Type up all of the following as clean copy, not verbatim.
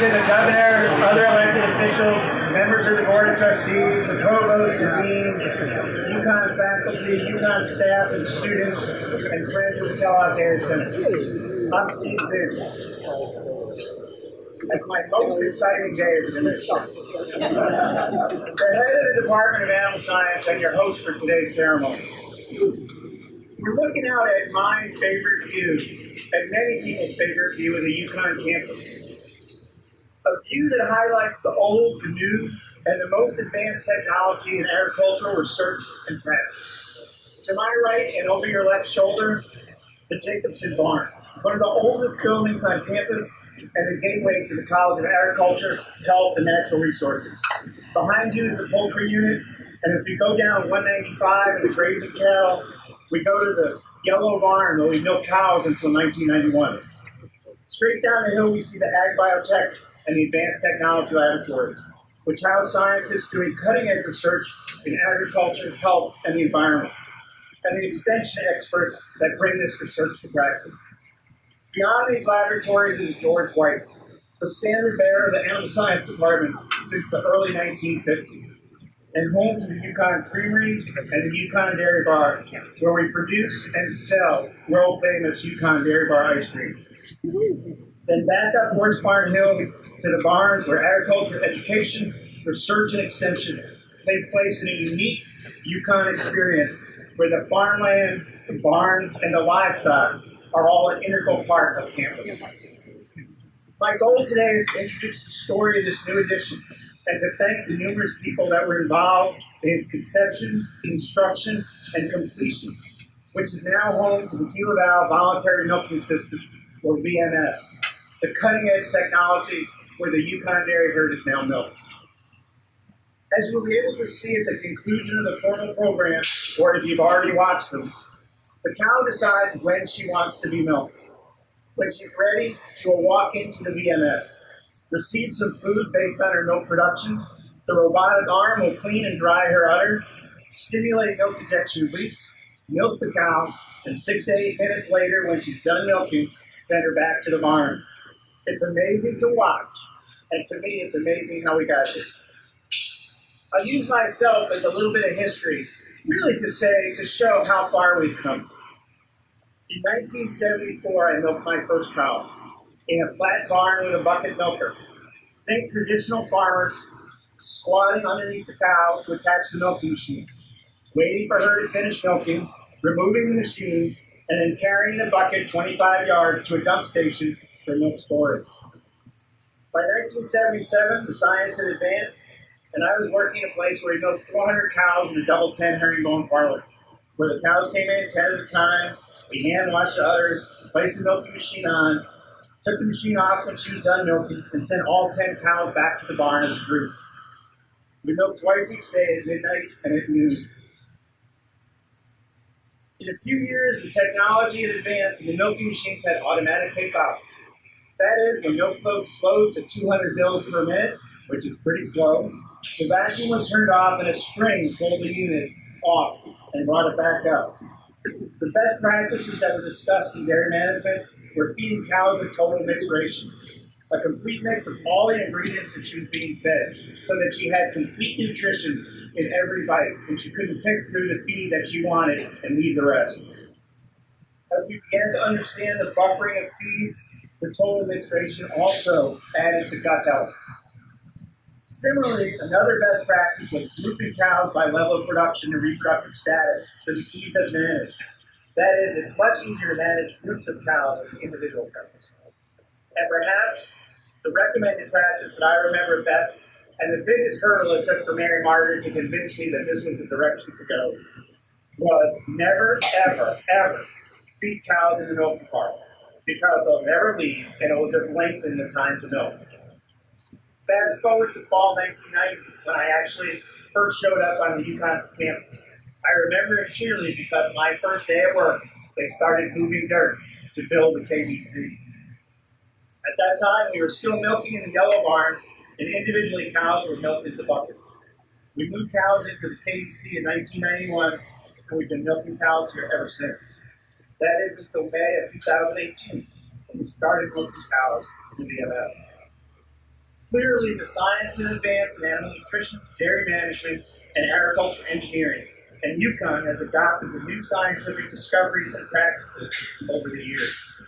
to the governor, other elected officials, members of the board of trustees, the provost, the deans, UConn faculty, UConn staff, and students, and friends of the Kellogg Dairy Center. I'm Steve Zinn. And my most exciting day is in this time. The head of the Department of Animal Science and your host for today's ceremony. We're looking out at my favorite view, and many people's favorite view of the UConn campus. A view that highlights the old, the new, and the most advanced technology in agricultural research and practice. To my right and over your left shoulder, the Jacobson Barn, one of the oldest buildings on campus and the gateway to the College of Agriculture, Health, and Natural Resources. Behind you is the poultry unit, and if you go down 195 and the grazing cattle, we go to the yellow barn where we milk cows until 1991. Straight down the hill, we see the Ag Biotech and the Advanced Technology Laboratories, which house scientists doing cutting-edge research in agriculture, health, and the environment, and the extension experts that bring this research to practice. Beyond these laboratories is George White, the standard bearer of the Animal Science Department since the early 1950s, and home to the UConn Creamery and the UConn Dairy Bar, where we produce and sell world-famous UConn Dairy Bar ice cream. Then back up Horse Barn Hill to the barns where agriculture, education, research, and extension take place in a unique UConn experience where the farmland, the barns, and the livestock are all an integral part of campus. My goal today is to introduce the story of this new addition and to thank the numerous people that were involved in its conception, construction, and completion, which is now home to the Gila Valley Voluntary Milking System, or VMS, the cutting-edge technology where the UConn dairy herd is now milked. As you'll be able to see at the conclusion of the formal program, or if you've already watched them, the cow decides when she wants to be milked. When she's ready, she will walk into the VMS, receive some food based on her milk production. The robotic arm will clean and dry her udder, stimulate milk ejection release, milk the cow, and 6 to 8 minutes later, when she's done milking, send her back to the barn. It's amazing to watch, and to me, it's amazing how we got here. I'll use myself as a little bit of history, really to show how far we've come. In 1974, I milked my first cow in a flat barn with a bucket milker. Think traditional farmers squatting underneath the cow to attach the milking machine, waiting for her to finish milking, removing the machine, and then carrying the bucket 25 yards to a dump station for milk storage. By 1977, the science had advanced, and I was working in a place where we milked 400 cows in a double 10 herringbone parlor, where the cows came in 10 at a time, we hand washed the udders, placed the milking machine on, took the machine off when she was done milking, and sent all 10 cows back to the barn as a group. We milked twice each day at midnight and at noon. In a few years, the technology had advanced and the milking machines had automatic takeoff. That is, when milk flow slows to 200 mils per minute, which is pretty slow, the vacuum was turned off and a string pulled the unit off and brought it back up. The best practices that were discussed in dairy management were feeding cows a total mixed ration, a complete mix of all the ingredients that she was being fed, so that she had complete nutrition in every bite, and she couldn't pick through the feed that she wanted and leave the rest. As we began to understand the buffering of feeds, the total mixed ration also added to gut health. Similarly, another best practice was grouping cows by level of production and reproductive status for the ease of management. That is, it's much easier to manage groups of cows than individual cows. And perhaps the recommended practice that I remember best, and the biggest hurdle it took for Mary Margaret to convince me that this was the direction to go, was never, ever, ever feed cows in the milking parlor, because they'll never leave and it will just lengthen the time to milk. Fast forward to fall 1990, when I actually first showed up on the UConn campus. I remember it clearly because my first day at work, they started moving dirt to build the KDC. At that time, we were still milking in the yellow barn, and individually cows were milked into buckets. We moved cows into the KDC in 1991, and we've been milking cows here ever since. That is until May of 2018, when we started milking cows in the VMS. Clearly, the sciences advanced in animal nutrition, dairy management, and agriculture engineering, and UConn has adopted the new scientific discoveries and practices over the years.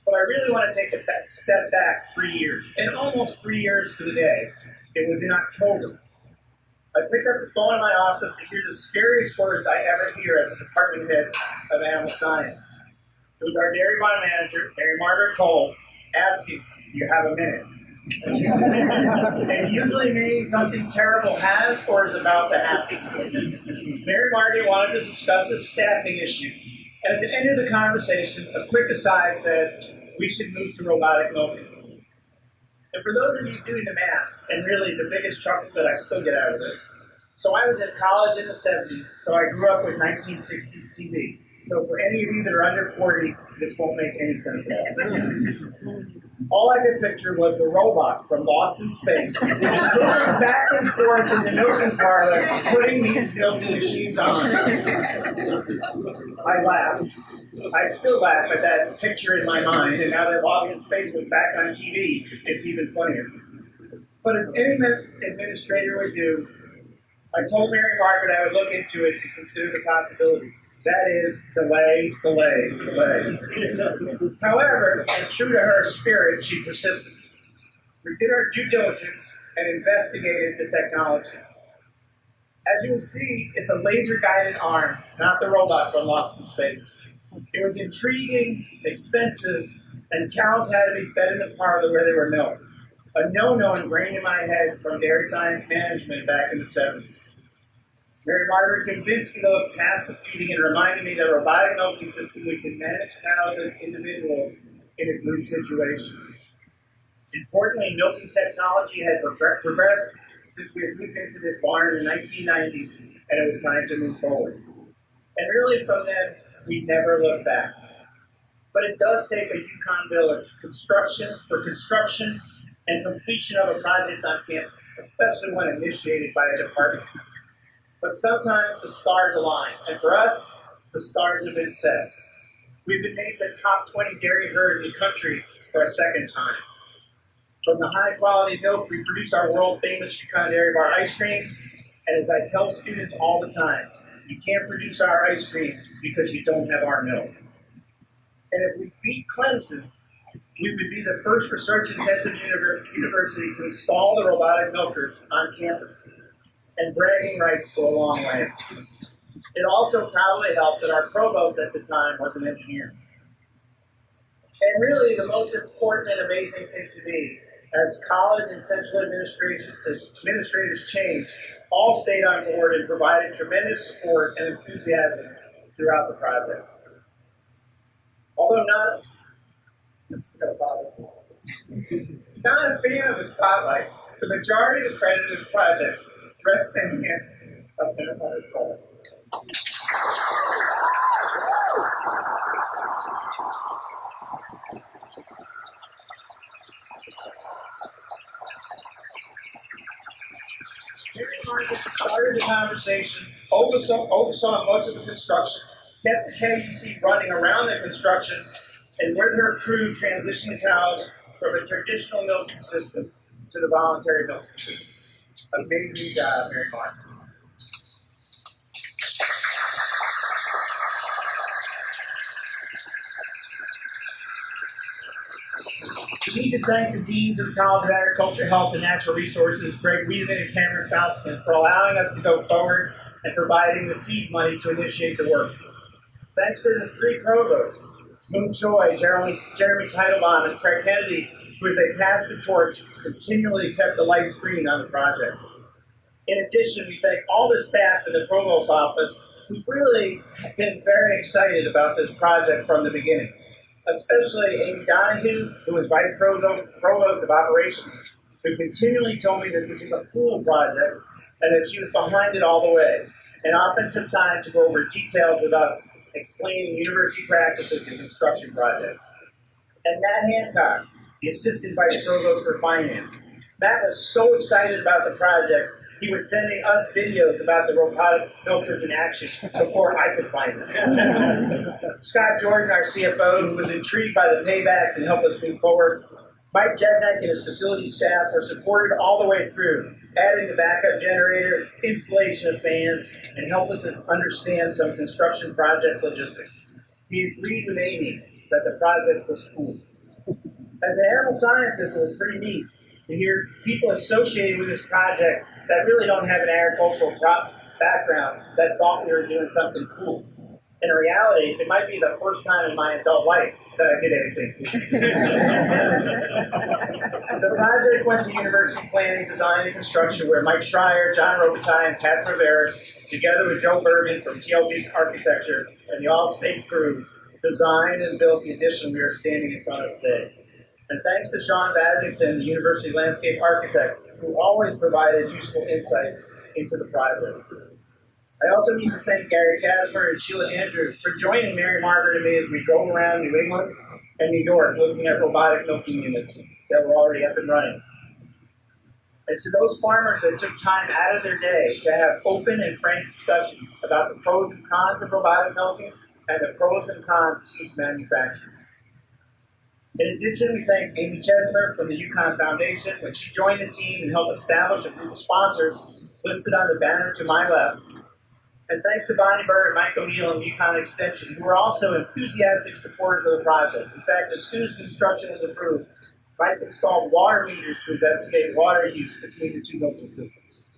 But I really want to take a step back 3 years, and almost 3 years to the day. It was in October. I picked up the phone in my office to hear the scariest words I ever hear as a department head of animal science. It was our dairy bond manager, Mary Margaret Cole, asking, "Do you have a minute?" And usually meaning something terrible has or is about to happen. Mary Margaret wanted to discuss a staffing issue. And at the end of the conversation, a quick aside said, "We should move to robotic milking." And for those of you doing the math, and really the biggest chuckle that I still get out of this, so I was in college in the 70s, so I grew up with 1960s TV. So for any of you that are under 40, this won't make any sense at all. All I could picture was the robot from Lost in Space, just going back and forth in the milking parlor, putting these milking machines on. I laughed. I still laugh at that picture in my mind, and now that Lost in Space was back on TV, it's even funnier. But as any administrator would do, I told Mary Margaret I would look into it and consider the possibilities. That is, delay, delay, delay. However, and true to her spirit, she persisted. We did our due diligence and investigated the technology. As you will see, it's a laser-guided arm, not the robot from Lost in Space. It was intriguing, expensive, and cows had to be fed in the parlor where they were milked. A no-no ingrained in my head from dairy science management back in the 70s. Mary Margaret convinced me to look past the feeding and reminded me that a robotic milking system we can manage cows as individuals in a group situation. Importantly, milking technology had progressed since we had moved into this barn in the 1990s, and it was time to move forward. And really, from then, we never looked back. But it does take a UConn village, construction and completion of a project on campus, especially when initiated by a department. But sometimes the stars align, and for us, the stars have been set. We've been named the top 20 dairy herd in the country for a second time. From the high-quality milk, we produce our world-famous UConn Dairy Bar ice cream, and as I tell students all the time, you can't produce our ice cream because you don't have our milk. And if we beat Clemson, we would be the first research-intensive university to install the robotic milkers on campus. And bragging rights go a long way. It also probably helped that our provost at the time was an engineer. And really, the most important and amazing thing to me, as college and central administrators changed, all stayed on board and provided tremendous support and enthusiasm throughout the project. Although not a fan of the spotlight, the majority of the credit of this project rests in the hands of Mary Margaret Cole. Mary Margaret started the conversation, oversaw much of the construction, kept the KDC running around the construction, and with her crew transitioned the cows from a traditional milking system to the voluntary milking system. Amazing job, Mary Margaret. We need to thank the deans of the College of Agriculture, Health, and Natural Resources, Greg Wiedemann and Cameron Faustman, for allowing us to go forward and providing the seed money to initiate the work. Thanks to the three provosts, Moon Choi, Jeremy Teitelbaum, and Craig Kennedy, who, as they passed the torch, continually kept the lights green on the project. In addition, we thank all the staff in the Provost's office who've really been very excited about this project from the beginning, especially Amy Donahue, who was Vice Provost of Operations, who continually told me that this was a cool project and that she was behind it all the way, and often took time to go over details with us, explaining university practices and construction projects. And Matt Hancock, the Assistant Vice Provost for Finance. Matt was so excited about the project, he was sending us videos about the robotic milkers in action before I could find them. Scott Jordan, our CFO, who was intrigued by the payback and helped us move forward. Mike Jednick and his facility staff were supported all the way through, adding the backup generator, installation of fans, and helped us understand some construction project logistics. He agreed with Amy that the project was cool. As an animal scientist, it was pretty neat to hear people associated with this project that really don't have an agricultural background that thought we were doing something cool. In reality, it might be the first time in my adult life that I did anything cool. The project went to University Planning, Design, and Construction, where Mike Schreier, John Robitaille, and Pat Riveras, together with Joe Bergen from TLB Architecture and the All-State crew, designed and built the addition we are standing in front of today. And thanks to Sean Basington, the University Landscape Architect, who always provided useful insights into the project. I also need to thank Gary Casper and Sheila Andrew for joining Mary Margaret and me as we drove around New England and New York looking at robotic milking units that were already up and running. And to those farmers that took time out of their day to have open and frank discussions about the pros and cons of robotic milking and the pros and cons of each manufacturer. In addition, we thank Amy Chesner from the UConn Foundation when she joined the team and helped establish a group of sponsors listed on the banner to my left. And thanks to Bonnie Bird and Mike O'Neill and UConn Extension, who were also enthusiastic supporters of the project. In fact, as soon as construction was approved, Mike installed water meters to investigate water use between the two milking systems.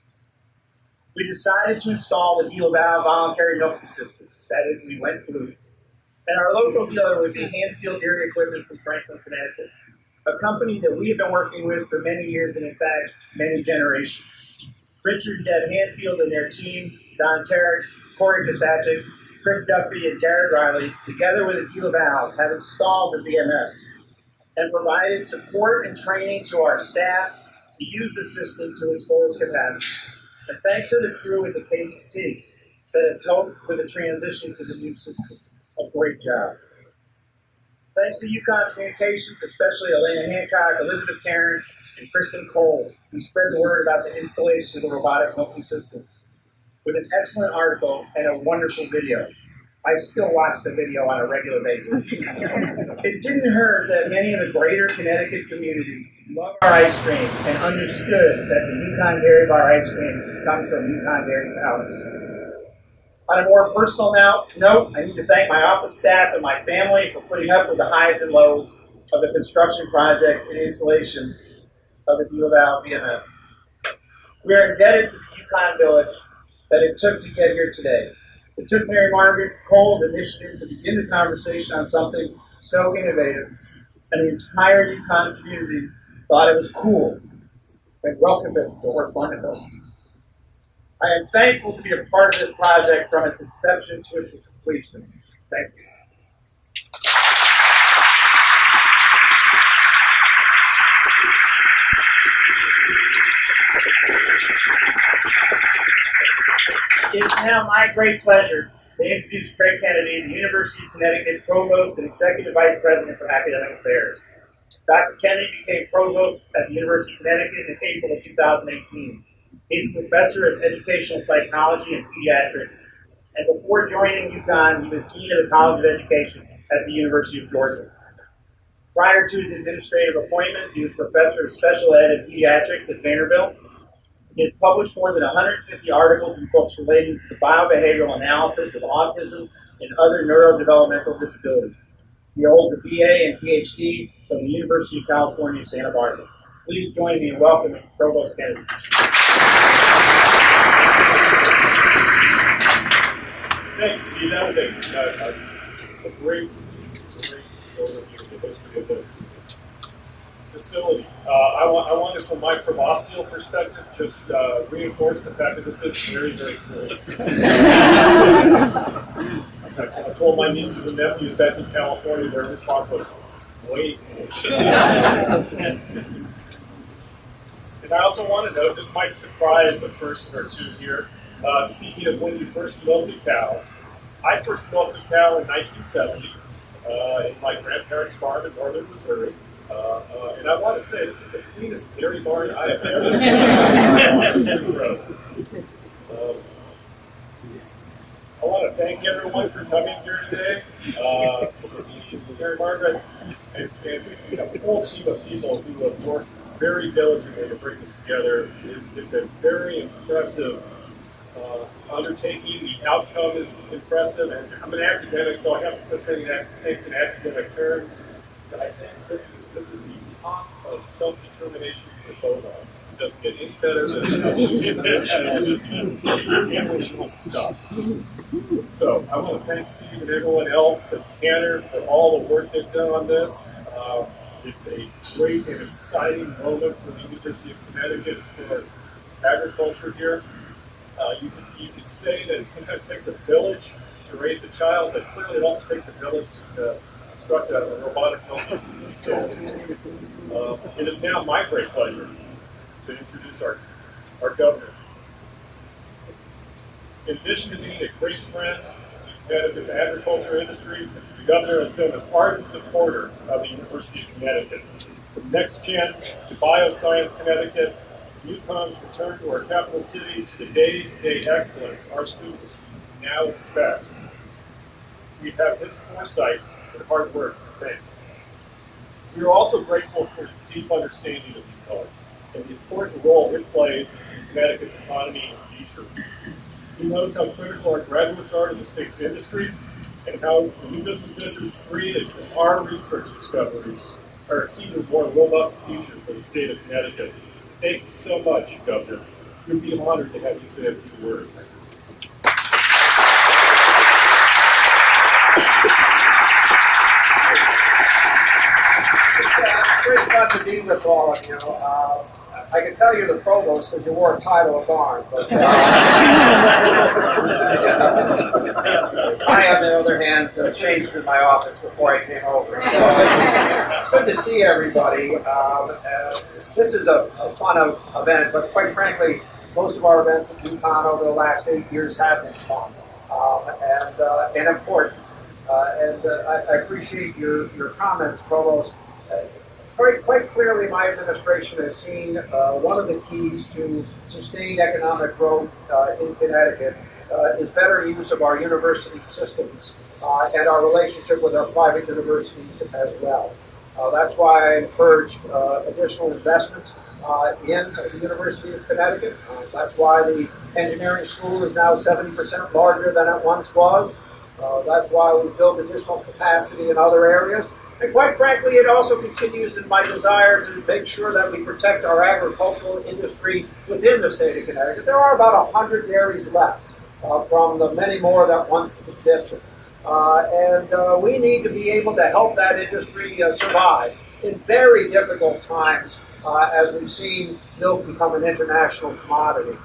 We decided to install the DeLaval voluntary milking systems. That is, we went through. And our local dealer would be Hanfield Dairy Equipment from Franklin, Connecticut, a company that we have been working with for many years and, in fact, many generations. Richard and Deb Hanfield and their team, Don Tarrick, Corey Pisachik, Chris Duffy, and Jared Riley, together with the DeLaval, have installed the VMS and provided support and training to our staff to use the system to its fullest capacity. And thanks to the crew at the KDC that have helped with the transition to the new system. A great job. Thanks to UConn Communications, especially Elena Hancock, Elizabeth Karen, and Kristen Cole, who spread the word about the installation of the robotic milking system with an excellent article and a wonderful video. I still watch the video on a regular basis. It didn't hurt that many of the greater Connecticut community love our ice cream and understood that the UConn Dairy Bar ice cream comes from UConn Dairy Powder. On a more personal note, I need to thank my office staff and my family for putting up with the highs and lows of the construction project and installation of the DeLaval VMS. We are indebted to the UConn Village that it took to get here today. It took Mary Margaret Cole's initiative to begin the conversation on something so innovative, and the entire UConn community thought it was cool and welcomed it to Horse Wonderful. I am thankful to be a part of this project from its inception to its completion. Thank you. It is now my great pleasure to introduce Craig Kennedy, the University of Connecticut Provost and Executive Vice President for Academic Affairs. Dr. Kennedy became Provost at the University of Connecticut in April of 2018. He's a professor of educational psychology and pediatrics. And before joining UConn, he was Dean of the College of Education at the University of Georgia. Prior to his administrative appointments, he was professor of special ed and pediatrics at Vanderbilt. He has published more than 150 articles and books relating to the biobehavioral analysis of autism and other neurodevelopmental disabilities. He holds a BA and PhD from the University of California, Santa Barbara. Please join me in welcoming Provost Kennedy. Thank you, Steve. That was a great overview of the history of this facility. I wanted, from my proboscideal perspective, just reinforce the fact that this is very, very cool. I told my nieces and nephews back in California, their response was, wait. And I also want to note, this might surprise a person or two here, speaking of when you first milked a cow. I first milked a cow in 1970 in my grandparents' farm in northern Missouri. And I want to say, this is the cleanest dairy barn I have ever seen. I want to thank everyone for coming here today. Mary Margaret, and a whole team of people who have worked very diligently to bring this together. It's a very impressive undertaking. The outcome is impressive, and I'm an academic, so I have to put things in academic terms. But I think this is the top of self-determination for bovines. It doesn't get any better than and when she wants to stop. So I want to thank Steve and everyone else at Cantor for all the work they've done on this. It's a great and exciting moment for the University of Connecticut for agriculture here. You could say that it sometimes takes a village to raise a child, but clearly it also takes a village to construct a robotic building. So it is now my great pleasure to introduce our governor. In addition to being a great friend to Connecticut's agriculture industry, the governor has been an ardent supporter of the University of Connecticut. From Next Gen to Bioscience Connecticut, UConn's return to our capital city to the day-to-day excellence our students now expect. We have his foresight and hard work to thank. We are also grateful for his deep understanding of UConn and the important role it plays in Connecticut's economy and future. He knows how critical our graduates are to the state's industries and how the new business ventures created in our research discoveries are a key to a more robust future for the state of Connecticut. Thank you so much, Governor. We'd be honored to have you say a few words. It's great fun to be with all of you. I can tell you the provost because you wore a tie to a barn. But, I, on the other hand, changed in my office before I came over. So it's good to see everybody. This is a fun event, but quite frankly, most of our events at UConn over the last 8 years have been fun and important. I appreciate your comments, Provost. Quite clearly, my administration has seen one of the keys to sustained economic growth in Connecticut is better use of our university systems and our relationship with our private universities as well. That's why I encourage additional investments in the University of Connecticut. That's why the engineering school is now 70% larger than it once was. That's why we built additional capacity in other areas. And quite frankly, it also continues in my desire to make sure that we protect our agricultural industry within the state of Connecticut. There are about 100 dairies left from the many more that once existed. And we need to be able to help that industry survive in very difficult times as we've seen milk become an international commodity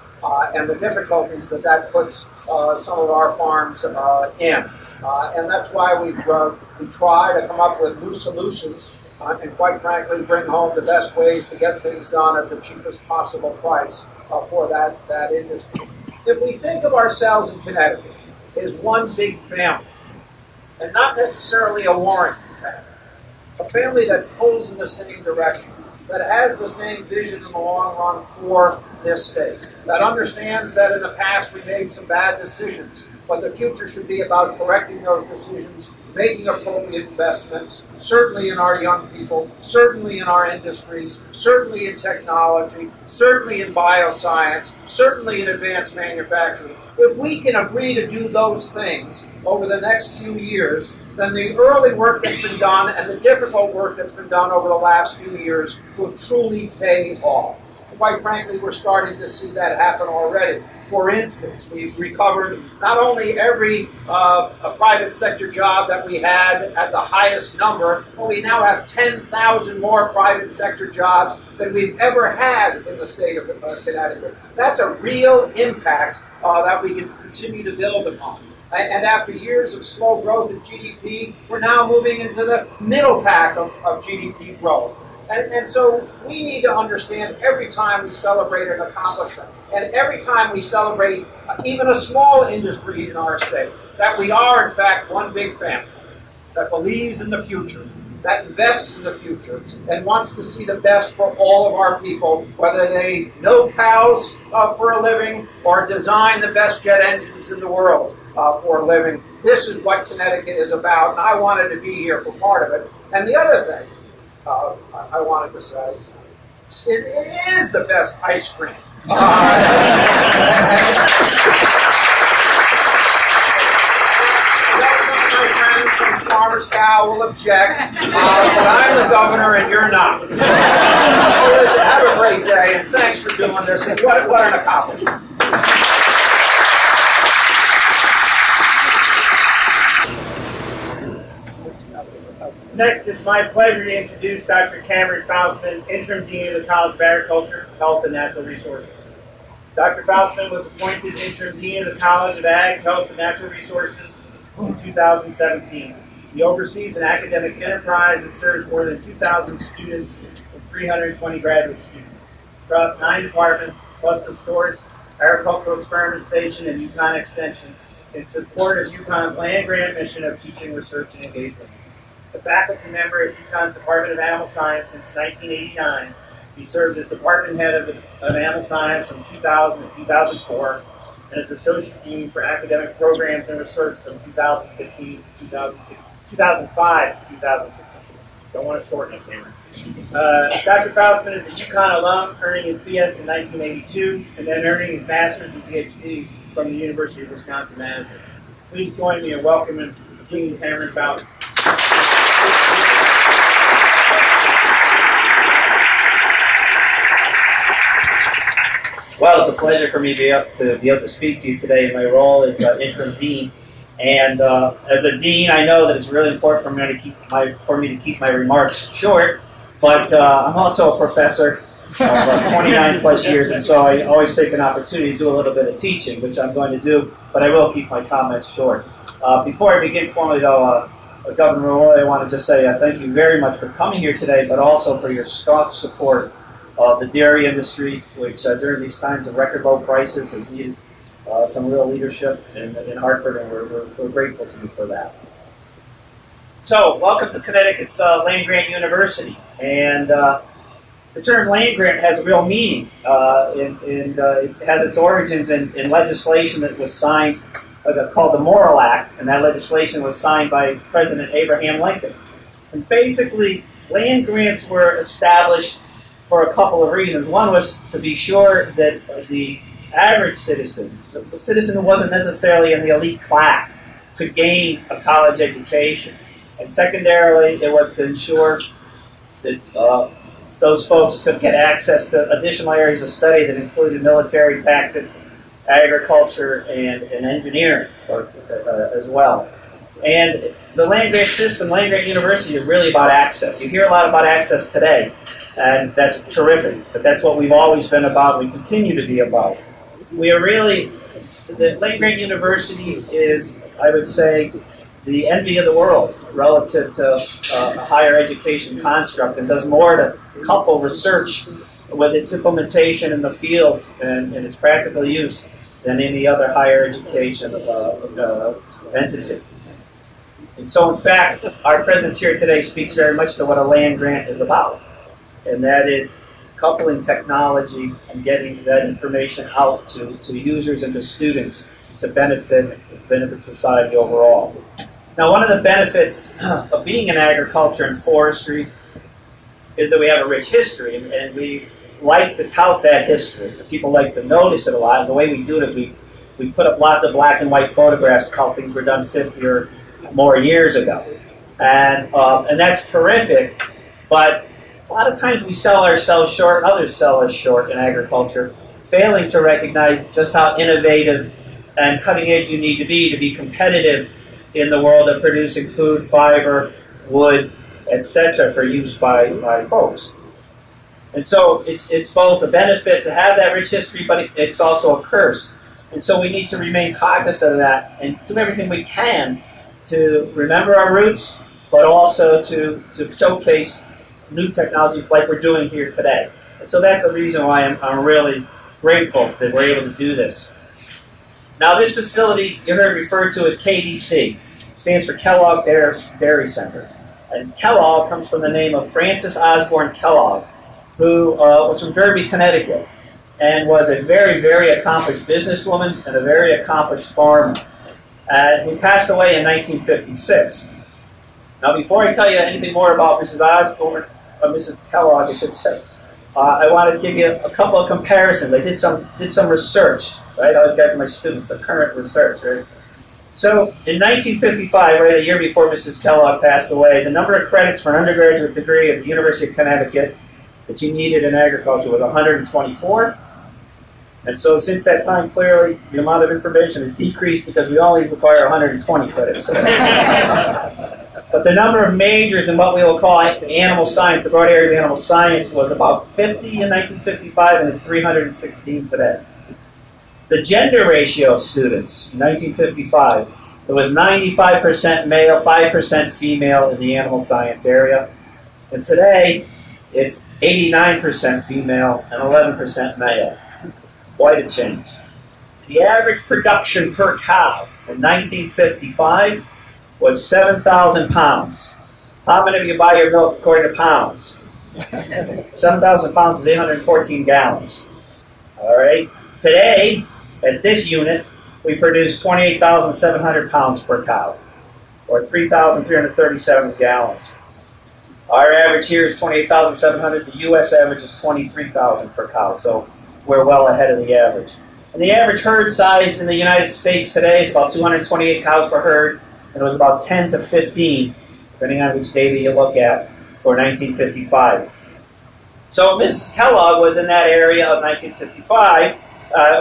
and the difficulties that puts some of our farms in. And that's why we try to come up with new solutions and quite frankly bring home the best ways to get things done at the cheapest possible price for that industry. If we think of ourselves in Connecticut as one big family, and not necessarily a Warrington family, a family that pulls in the same direction, that has the same vision in the long run for this state, that understands that in the past we made some bad decisions, but the future should be about correcting those decisions, making appropriate investments, certainly in our young people, certainly in our industries, certainly in technology, certainly in bioscience, certainly in advanced manufacturing. If we can agree to do those things over the next few years, then the early work that's been done and the difficult work that's been done over the last few years will truly pay off. Quite frankly, we're starting to see that happen already. For instance, we've recovered not only every private sector job that we had at the highest number, but we now have 10,000 more private sector jobs than we've ever had in the state of Connecticut. That's a real impact that we can continue to build upon. And after years of slow growth in GDP, we're now moving into the middle pack of GDP growth. And so we need to understand every time we celebrate an accomplishment and every time we celebrate even a small industry in our state, that we are in fact one big family that believes in the future, that invests in the future, and wants to see the best for all of our people, whether they milk cows for a living or design the best jet engines in the world for a living. this is what Connecticut is about, and I wanted to be here for part of it. And the other thing I wanted to say is it is the best ice cream. Some farmer's cow will object, but I'm the governor and you're not. So listen, have a great day, and thanks for doing this. And what an accomplishment. Next, it's my pleasure to introduce Dr. Cameron Faustman, Interim Dean of the College of Agriculture, Health, and Natural Resources. Dr. Faustman was appointed Interim Dean of the College of Ag, Health, and Natural Resources in 2017. He oversees an academic enterprise and serves more than 2,000 students and 320 graduate students across 9 departments, plus the Storrs Agricultural Experiment Station and UConn Extension, in support of UConn's land grant mission of teaching, research, and engagement. A faculty member at UConn's Department of Animal Science since 1989, he served as department head of Animal Science from 2000 to 2004, and as Associate Dean for Academic Programs and Research from 2015 to 2005 to 2016. Don't want to shorten it, Cameron. Dr. Faustman is a UConn alum, earning his BS in 1982, and then earning his master's and PhD from the University of Wisconsin-Madison. Please join me in welcoming Dean Cameron Faustman. Well, it's a pleasure for me to be able to speak to you today in my role as interim dean. And as a dean, I know that it's really important for me to keep my remarks short. But I'm also a professor of 29 plus years, and so I always take an opportunity to do a little bit of teaching, which I'm going to do. But I will keep my comments short. Before I begin formally, though, Governor Roy, I want to just say thank you very much for coming here today, but also for your staunch support of the dairy industry, which during these times of record low prices has needed some real leadership in Hartford, and we're grateful to you for that. So, welcome to Connecticut's Land Grant University. And the term land grant has a real meaning. It has its origins in legislation that was signed, called the Morrill Act, and that legislation was signed by President Abraham Lincoln. And basically, land grants were established for a couple of reasons. One was to be sure that the average citizen, the citizen who wasn't necessarily in the elite class, could gain a college education. And secondarily, it was to ensure that those folks could get access to additional areas of study that included military tactics, agriculture, and engineering as well. And the land grant system, land grant university, is really about access. You hear a lot about access today, and that's terrific, but that's what we've always been about, and we continue to be about. We are really, the land grant university is, I would say, the envy of the world relative to a higher education construct, and does more to couple research with its implementation in the field and its practical use than any other higher education entity. And so, in fact, our presence here today speaks very much to what a land grant is about, and that is coupling technology and getting that information out to users and to students to benefit society overall. Now, one of the benefits of being in agriculture and forestry is that we have a rich history, and we like to tout that history. People like to notice it a lot, and the way we do it is we put up lots of black and white photographs of how things were done 50 or more years ago. And that's terrific, but a lot of times we sell ourselves short, and others sell us short in agriculture, failing to recognize just how innovative and cutting edge you need to be competitive in the world of producing food, fiber, wood, etc. for use by folks. And so it's both a benefit to have that rich history, but it's also a curse. And so we need to remain cognizant of that and do everything we can to remember our roots, but also to showcase new technologies like we're doing here today. And so that's a reason why I'm really grateful that we're able to do this. Now, this facility you heard referred to as KDC. Stands for Kellogg Dairy Center. And Kellogg comes from the name of Francis Osborne Kellogg, who was from Derby, Connecticut, and was a very, very accomplished businesswoman and a very accomplished farmer. and he passed away in 1956. Now, before I tell you anything more about Mrs. Osborne, Mrs. Kellogg, I should say, I want to give you a couple of comparisons. I did some research, right? I always get my students the current research, right? So, in 1955, right, a year before Mrs. Kellogg passed away, the number of credits for an undergraduate degree at the University of Connecticut that you needed in agriculture was 124. And so since that time, clearly, the amount of information has decreased because we only require 120 credits. But the number of majors in what we will call animal science, the broad area of animal science, was about 50 in 1955, and it's 316 today. The gender ratio of students in 1955, it was 95% male, 5% female in the animal science area. And today, it's 89% female and 11% male. Quite a change. The average production per cow in 1955 was 7,000 pounds. How many of you buy your milk according to pounds? 7,000 pounds is 814 gallons. All right. Today, at this unit, we produce 28,700 pounds per cow, or 3,337 gallons. Our average here is 28,700. The U.S. average is 23,000 per cow, so we're well ahead of the average. And the average herd size in the United States today is about 228 cows per herd, and it was about 10 to 15, depending on which data you look at, for 1955. So Mrs. Kellogg was in that area of 1955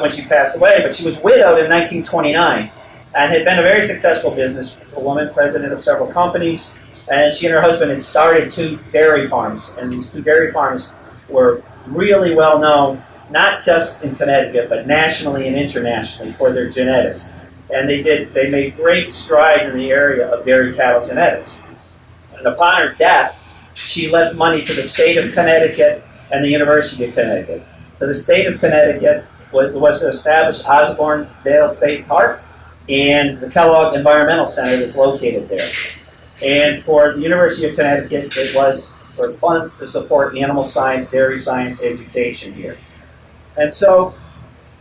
when she passed away, but she was widowed in 1929 and had been a very successful businesswoman, president of several companies, and she and her husband had started 2 dairy farms, and these 2 dairy farms were really well known, not just in Connecticut, but nationally and internationally for their genetics. And they made great strides in the area of dairy cattle genetics. And upon her death, she left money to the state of Connecticut and the University of Connecticut. So the state of Connecticut was to establish Osborne Vale State Park and the Kellogg Environmental Center that's located there. And for the University of Connecticut, it was for funds to support animal science, dairy science education here. And so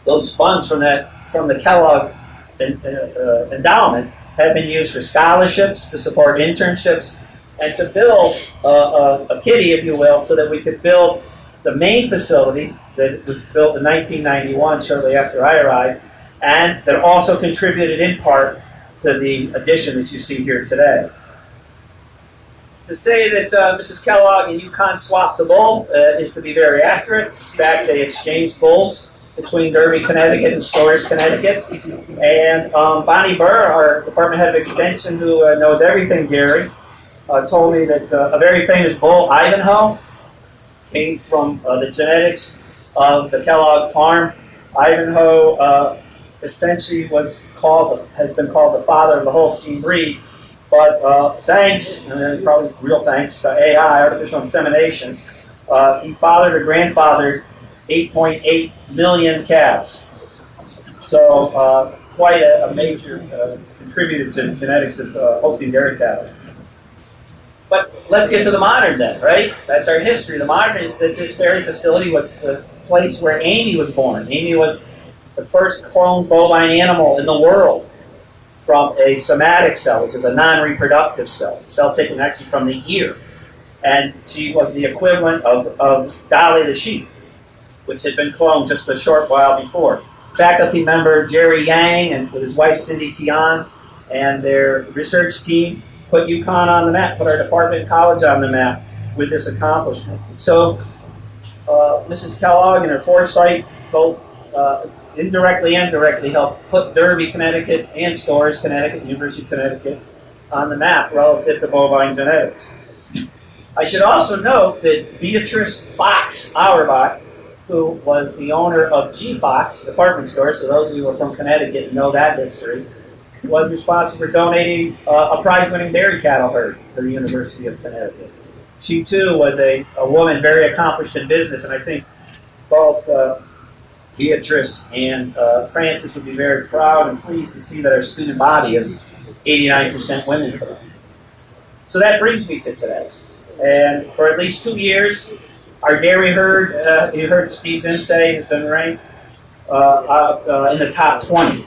those funds from the Kellogg endowment have been used for scholarships, to support internships, and to build a kitty, if you will, so that we could build the main facility that was built in 1991, shortly after I arrived, and that also contributed in part to the addition that you see here today. To say that Mrs. Kellogg and UConn swapped the bull is to be very accurate. In fact, they exchanged bulls between Derby, Connecticut and Storrs, Connecticut. And Bonnie Burr, our department head of extension, who knows everything dairy, told me that a very famous bull, Ivanhoe, came from the genetics of the Kellogg farm. Ivanhoe essentially has been called the father of the Holstein breed. But thanks, and probably real thanks to AI, artificial insemination, he fathered or grandfathered 8.8 million calves. So quite a major contributor to the genetics of Holstein dairy cattle. But let's get to the modern then, right? That's our history. The modern is that this dairy facility was the place where Amy was born. Amy was the first cloned bovine animal in the world from a somatic cell, which is a non-reproductive cell taken actually from the ear. And she was the equivalent of Dolly the sheep, which had been cloned just a short while before. Faculty member Jerry Yang and with his wife Cindy Tian and their research team put UConn on the map, put our department and college on the map with this accomplishment. So Mrs. Kellogg and her foresight both indirectly and directly helped put Derby, Connecticut and Storrs, Connecticut, University of Connecticut on the map relative to bovine genetics. I should also note that Beatrice Fox Auerbach, who was the owner of G. Fox department store, so those of you who are from Connecticut know that history, was responsible for donating a prize-winning dairy cattle herd to the University of Connecticut. She, too, was a woman very accomplished in business, and I think both Beatrice and Frances would be very proud and pleased to see that our student body is 89% women today. So that brings me to today. And for at least 2 years, our dairy herd, you heard Steve Zinn say, has been ranked in the top 20.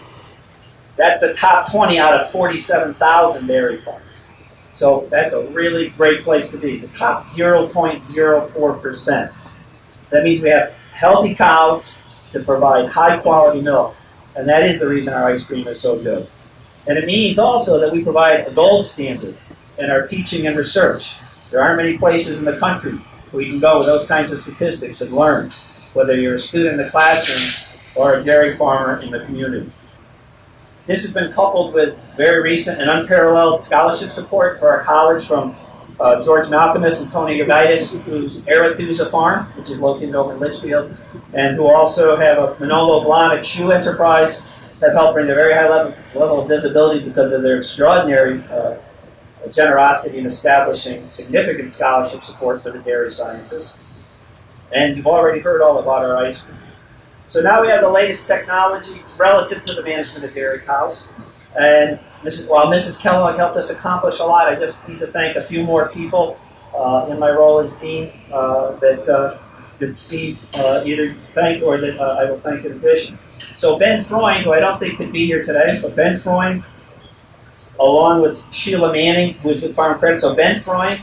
That's the top 20 out of 47,000 dairy farms. So that's a really great place to be. The top 0.04%. That means we have healthy cows to provide high quality milk. And that is the reason our ice cream is so good. And it means also that we provide a gold standard in our teaching and research. There aren't many places in the country where you can go with those kinds of statistics and learn, whether you're a student in the classroom or a dairy farmer in the community. This has been coupled with very recent and unparalleled scholarship support for our college from George Malcolmus and Tony Gagaitis, whose Arethusa Farm, which is located over in Litchfield, and who also have a Manolo Blahnik shoe enterprise, have helped bring a very high level of visibility because of their extraordinary generosity in establishing significant scholarship support for the dairy sciences. And you've already heard all about our ice cream. So now we have the latest technology relative to the management of dairy cows. And while Mrs. Kellogg helped us accomplish a lot, I just need to thank a few more people in my role as dean that Steve either thanked or that I will thank in addition. So Ben Freund, who I don't think could be here today, but Ben Freund, along with Sheila Manning, who is with Farm Credit. So Ben Freund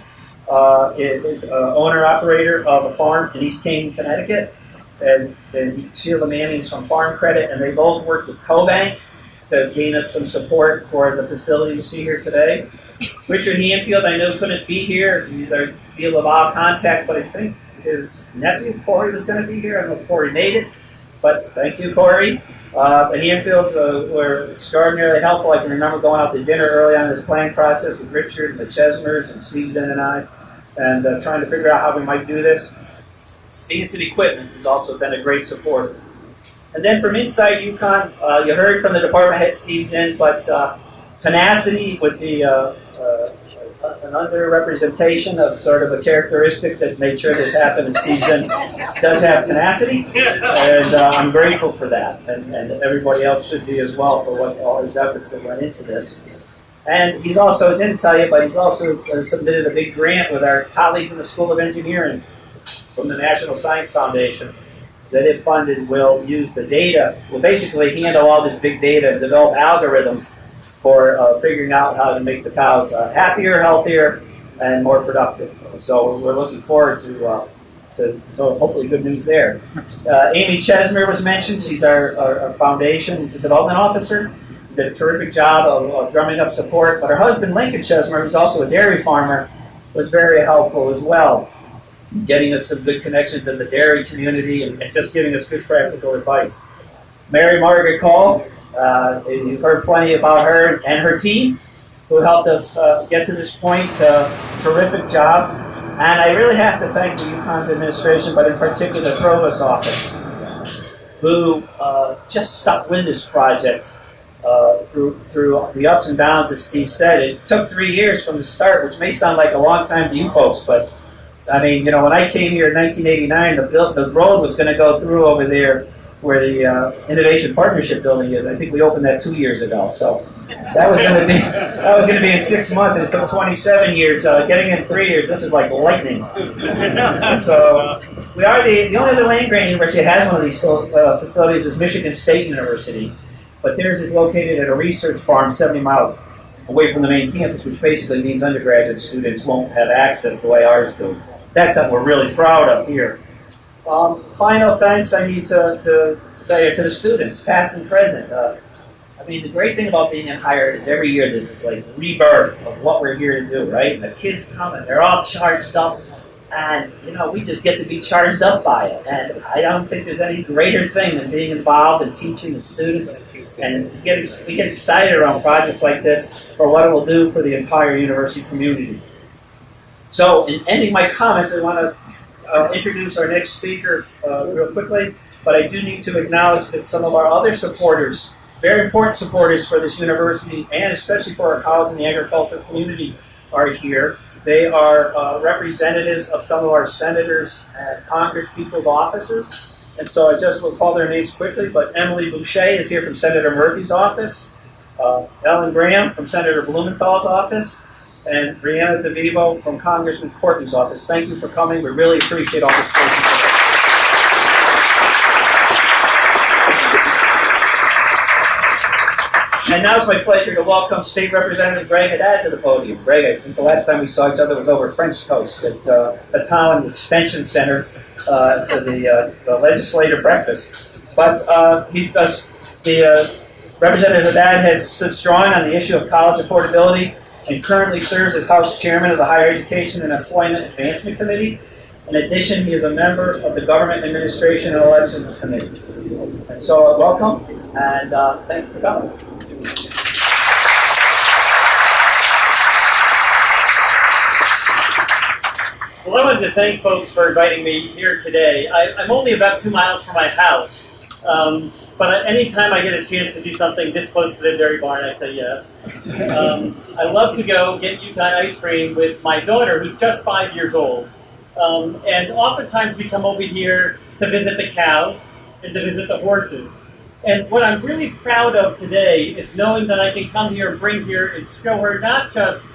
is owner-operator of a farm in East Canaan, Connecticut. And Sheila Manning is from Farm Credit, and they both worked with CoBank to gain us some support for the facility you see here today. Richard Hanfield, I know, couldn't be here. He's our deal of all contact, but I think his nephew, Corey, was going to be here. I don't know if Corey made it, but thank you, Corey. The Hanfields were extraordinarily helpful. I can remember going out to dinner early on in this planning process with Richard and the Chesmers and Steve Zinn and I, and trying to figure out how we might do this. Stanton Equipment has also been a great supporter. And then from inside UConn, you heard from the department head, Steve Zinn, but tenacity would be an underrepresentation of sort of a characteristic that made sure this happened. And Steve Zinn does have tenacity, and I'm grateful for that. And everybody else should be as well for all his efforts that went into this. And he's also, I didn't tell you, but he's also submitted a big grant with our colleagues in the School of Engineering from the National Science Foundation that, if funded, will use the data, will basically handle all this big data and develop algorithms for figuring out how to make the cows happier, healthier, and more productive. So we're looking forward to so hopefully good news there. Amy Chesmer was mentioned. She's our foundation development officer. Did a terrific job of drumming up support. But her husband, Lincoln Chesmer, who's also a dairy farmer, was very helpful as well, getting us some good connections in the dairy community and just giving us good practical advice. Mary Margaret Call, you've heard plenty about her and her team, who helped us get to this point. Terrific job. And I really have to thank the UConn's administration, but in particular the Provost's office, who just stuck with this project through the ups and downs, as Steve said. It took 3 years from the start, which may sound like a long time to you folks, but I mean, when I came here in 1989, the road was going to go through over there where the Innovation Partnership building is. I think we opened that 2 years ago. So that was going to be in 6 months, and it took 27 years. Getting in 3 years, this is like lightning. So we are the only other land-grant university that has one of these facilities is Michigan State University, but theirs is located at a research farm 70 miles away from the main campus, which basically means undergraduate students won't have access the way ours do. That's something we're really proud of here. Final thanks I need to say to the students, past and present. I mean, the great thing about being in higher ed is every year this is like rebirth of what we're here to do, right? And the kids come and they're all charged up, and we just get to be charged up by it. And I don't think there's any greater thing than being involved in teaching the students. And we get excited around projects like this for what it will do for the entire university community. So, in ending my comments, I want to introduce our next speaker real quickly, but I do need to acknowledge that some of our other supporters, very important supporters for this university, and especially for our college and the agricultural community, are here. They are representatives of some of our senators and Congress people's offices, and so I just will call their names quickly, but Emily Boucher is here from Senator Murphy's office, Ellen Graham from Senator Blumenthal's office, and Brianna DeVivo from Congressman Courtney's office. Thank you for coming. We really appreciate all the support. And now it's my pleasure to welcome State Representative Greg Haddad to the podium. Greg, I think the last time we saw each other was over French Coast at the Town Extension Center for the legislative breakfast. But Representative Haddad has stood strong on the issue of college affordability and currently serves as House Chairman of the Higher Education and Employment Advancement Committee. In addition, he is a member of the Government Administration and Elections Committee. And so, welcome, and thank you for coming. Well, I wanted to thank folks for inviting me here today. I'm only about 2 miles from my house, but anytime I get a chance to do something this close to the dairy barn, I say yes. I love to go get Yukon ice cream with my daughter, who's just 5 years old. And oftentimes we come over here to visit the cows and to visit the horses. And what I'm really proud of today is knowing that I can come here and bring here and show her not just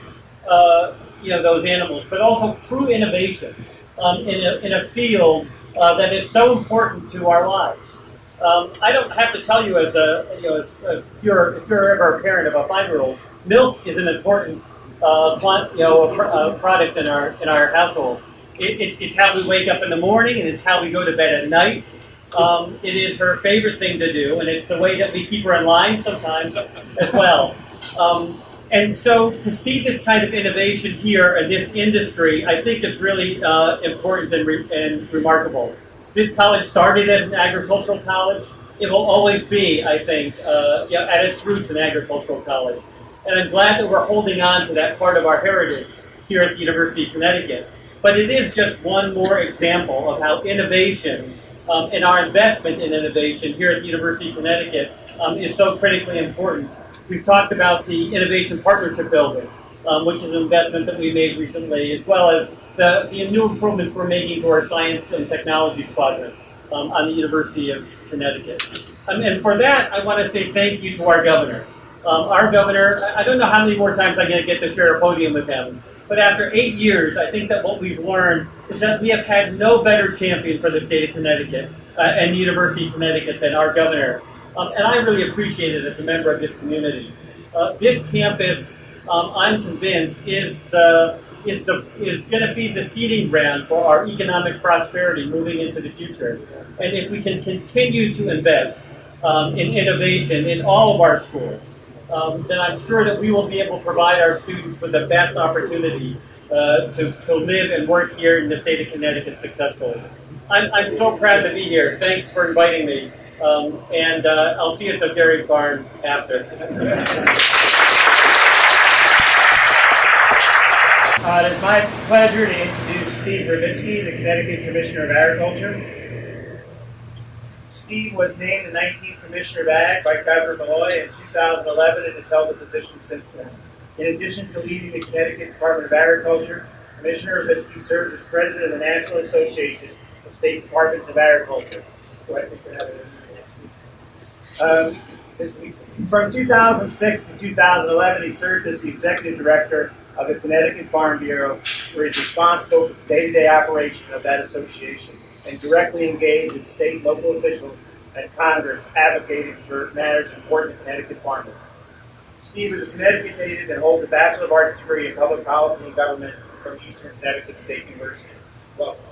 those animals, but also true innovation in a field that is so important to our lives. I don't have to tell you, if you're ever a parent of a 5-year-old, milk is an important product in our household. It's how we wake up in the morning, and it's how we go to bed at night. It is her favorite thing to do, and it's the way that we keep her in line sometimes as well. And so to see this kind of innovation here in this industry, I think is really important and remarkable. This college started as an agricultural college. It will always be, I think, at its roots, an agricultural college. And I'm glad that we're holding on to that part of our heritage here at the University of Connecticut. But it is just one more example of how innovation and our investment in innovation here at the University of Connecticut is so critically important. We've talked about the Innovation Partnership Building, which is an investment that we made recently, as well as the new improvements we're making to our Science and Technology Quadrant on the University of Connecticut. And for that, I want to say thank you to our governor. Our governor, I don't know how many more times I'm going to get to share a podium with him, but after 8 years, I think that what we've learned is that we have had no better champion for the state of Connecticut and the University of Connecticut than our governor. And I really appreciate it as a member of this community. This campus, I'm convinced, is going to be the seeding ground for our economic prosperity moving into the future. And if we can continue to invest in innovation in all of our schools, then I'm sure that we will be able to provide our students with the best opportunity to live and work here in the state of Connecticut successfully. I'm so proud to be here. Thanks for inviting me. And I'll see you at the dairy barn after. It is my pleasure to introduce Steve Revitsky, the Connecticut Commissioner of Agriculture. Steve was named the 19th Commissioner of Ag by Governor Malloy in 2011 and has held the position since then. In addition to leading the Connecticut Department of Agriculture, Commissioner Revitsky serves as President of the National Association of State Departments of Agriculture. So I think we have it from 2006 to 2011, he served as the Executive Director of the Connecticut Farm Bureau, where he's responsible for the day-to-day operation of that association and directly engaged with state and local officials and Congress advocating for matters important to Connecticut farmers. Steve is a Connecticut native and holds a Bachelor of Arts degree in Public Policy and Government from Eastern Connecticut State University. Welcome.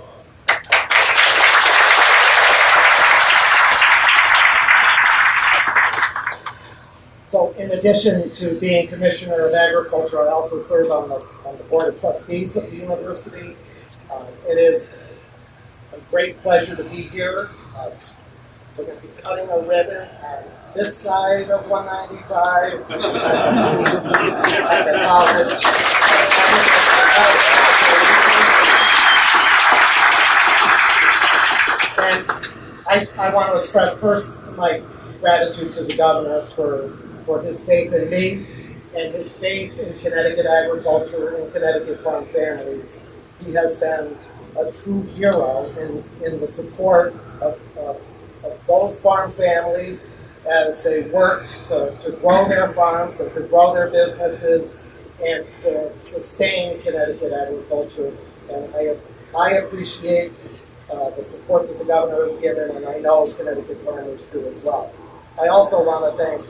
So in addition to being Commissioner of Agriculture, I also serve on the Board of Trustees of the University. It is a great pleasure to be here. We're going to be cutting a ribbon on this side of 195 at the college. And I want to express first my gratitude to the governor for his faith in me and his faith in Connecticut agriculture and Connecticut farm families. He has been a true hero in the support of those farm families as they work to grow their farms and to grow their businesses and to sustain Connecticut agriculture. And I appreciate the support that the governor has given, and I know Connecticut farmers do as well. I also want to thank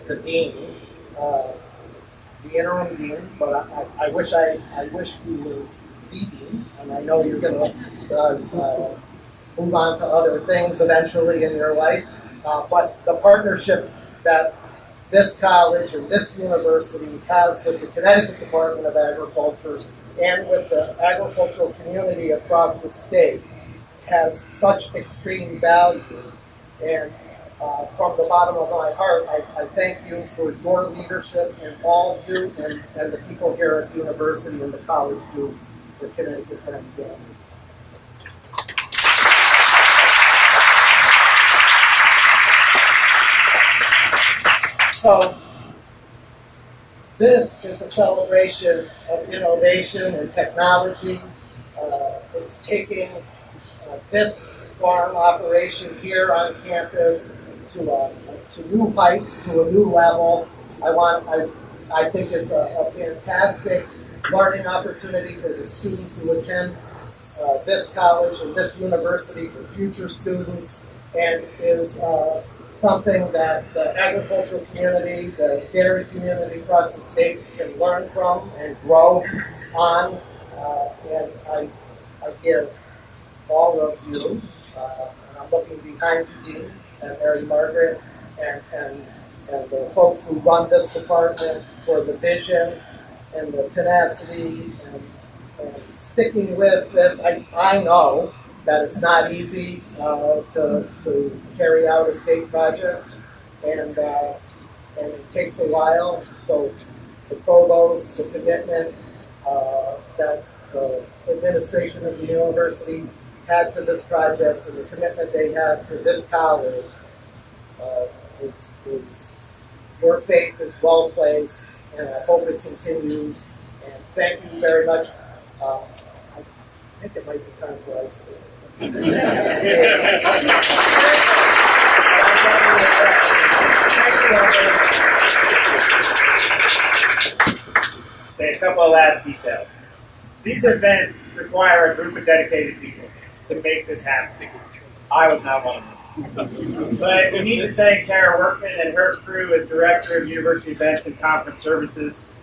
the dean, the interim dean, but I wish you were the dean, and I know you're going to move on to other things eventually in your life. But the partnership that this college and this university has with the Connecticut Department of Agriculture and with the agricultural community across the state has such extreme value. And from the bottom of my heart, I thank you for your leadership and all you and the people here at the university and the college do for Connecticut Friend Families. So this is a celebration of innovation and technology. It's taking this farm operation here on campus to new heights, to a new level. I think it's a fantastic learning opportunity for the students who attend this college and this university, for future students, and is something that the agricultural community, the dairy community across the state can learn from and grow on. And I give all of you, and I'm looking behind you, Dean, and Mary Margaret, and the folks who run this department for the vision and the tenacity and sticking with this. I know that it's not easy to carry out a state project, and it takes a while. So the provost, the commitment that the administration of the university had to this project, and the commitment they have to this college, your faith is well placed, and I hope it continues. And thank you very much. I think it might be time for ice cream. Say a couple of last details. These events require a group of dedicated people to make this happen. I was not one of them. But we need to thank Kara Workman and her crew as Director of University Events and Conference Services,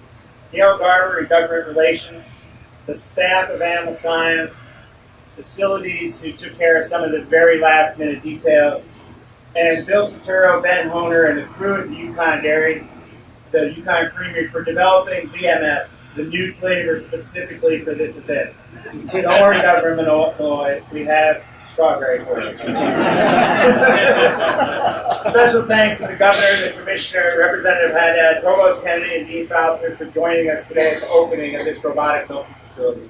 Gail Garber in Government Relations, the staff of Animal Science, facilities who took care of some of the very last minute details, and Bill Soturo, Ben Honer, and the crew at the Yukon Dairy, the Yukon Creamery, for developing VMS, the new flavor specifically for this event. Don't worry, Government Illinois, we have strawberry for you. Special thanks to the Governor, the Commissioner, Representative Haddad, Provost Kennedy, and Dean Fausner for joining us today at the opening of this robotic milking facility.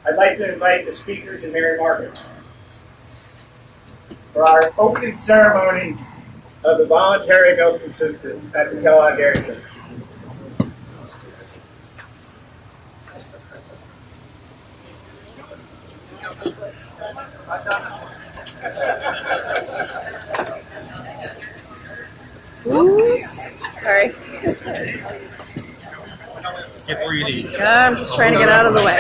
I'd like to invite the speakers and Mary Margaret for our opening ceremony of the voluntary milking system at the Kellogg Dairy Center. Oops. Sorry. Get breathing. I'm just trying to get out of the way.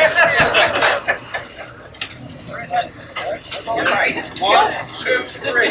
All right. 1, 2, 3.